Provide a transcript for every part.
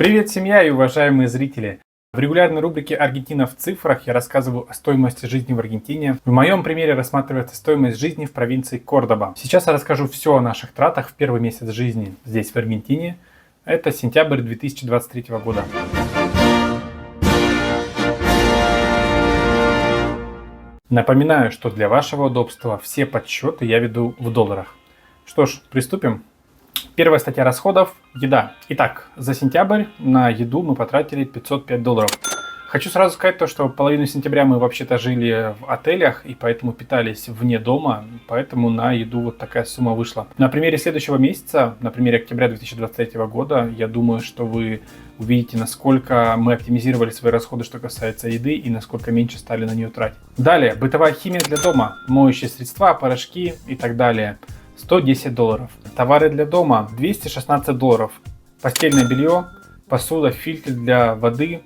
Привет, семья и уважаемые зрители! В регулярной рубрике «Аргентина в цифрах» я рассказываю о стоимости жизни в Аргентине. В моем примере рассматривается стоимость жизни в провинции Кордоба. Сейчас я расскажу все о наших тратах в первый месяц жизни здесь, в Аргентине. Это сентябрь 2023 года. Напоминаю, что для вашего удобства все подсчеты я веду в долларах. Что ж, приступим. Первая статья расходов – еда. Итак, за сентябрь на еду мы потратили $505. Хочу сразу сказать то, что половину сентября мы вообще-то жили в отелях и поэтому питались вне дома, поэтому на еду вот такая сумма вышла. На примере следующего месяца, на примере октября 2023 года, я думаю, что вы увидите, насколько мы оптимизировали свои расходы, что касается еды, и насколько меньше стали на нее тратить. Далее, бытовая химия для дома, моющие средства, порошки и так далее. $110. Товары для дома $216. Постельное белье, посуда, фильтр для воды,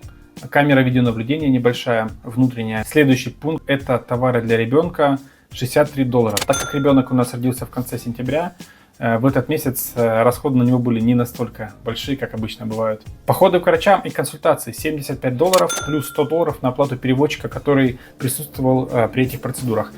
камера видеонаблюдения небольшая, внутренняя. Следующий пункт – это товары для ребенка $63. Так как ребенок у нас родился в конце сентября, в этот месяц расходы на него были не настолько большие, как обычно бывают. Походы к врачам и консультации $75 плюс $100 на оплату переводчика, который присутствовал при этих процедурах.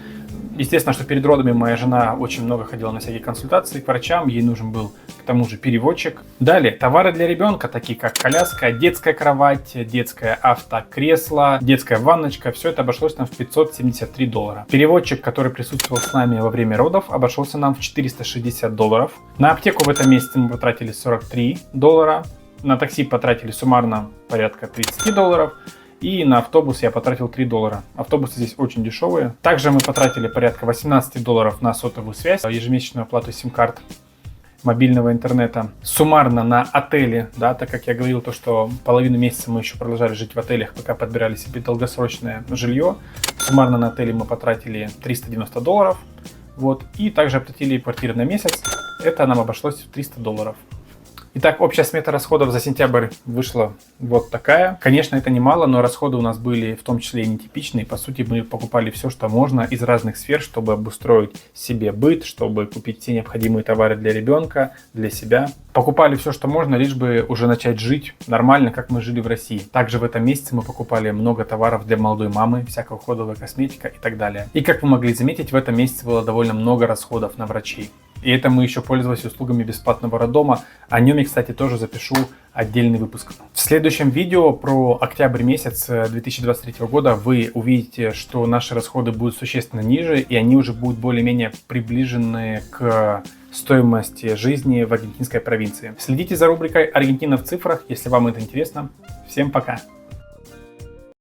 Естественно, что перед родами моя жена очень много ходила на всякие консультации к врачам, ей нужен был к тому же переводчик. Далее, товары для ребенка, такие как коляска, детская кровать, детское автокресло, детская ванночка, все это обошлось нам в $573. Переводчик, который присутствовал с нами во время родов, обошелся нам в $460. На аптеку в этом месяце мы потратили $43, на такси потратили суммарно порядка $30. И на автобус я потратил $3. Автобусы здесь очень дешевые. Также мы потратили порядка $18 на сотовую связь, ежемесячную оплату сим-карт мобильного интернета. Суммарно на отеле, да, так как я говорил то, что половину месяца мы еще продолжали жить в отелях, пока подбирали себе долгосрочное жилье. Суммарно на отеле мы потратили $390. Вот. И также оплатили квартиры на месяц. Это нам обошлось в $300. Итак, общая смета расходов за сентябрь вышла вот такая. Конечно, это немало, но расходы у нас были в том числе и нетипичные. По сути, мы покупали все, что можно из разных сфер, чтобы обустроить себе быт, чтобы купить все необходимые товары для ребенка, для себя. Покупали все, что можно, лишь бы уже начать жить нормально, как мы жили в России. Также в этом месяце мы покупали много товаров для молодой мамы, всякая уходовая косметика и так далее. И как вы могли заметить, в этом месяце было довольно много расходов на врачей. И это мы еще пользовались услугами бесплатного роддома. О нем я, кстати, тоже запишу отдельный выпуск. В следующем видео про октябрь месяц 2023 года вы увидите, что наши расходы будут существенно ниже, и они уже будут более-менее приближены к стоимости жизни в аргентинской провинции. Следите за рубрикой «Аргентина в цифрах», если вам это интересно. Всем пока!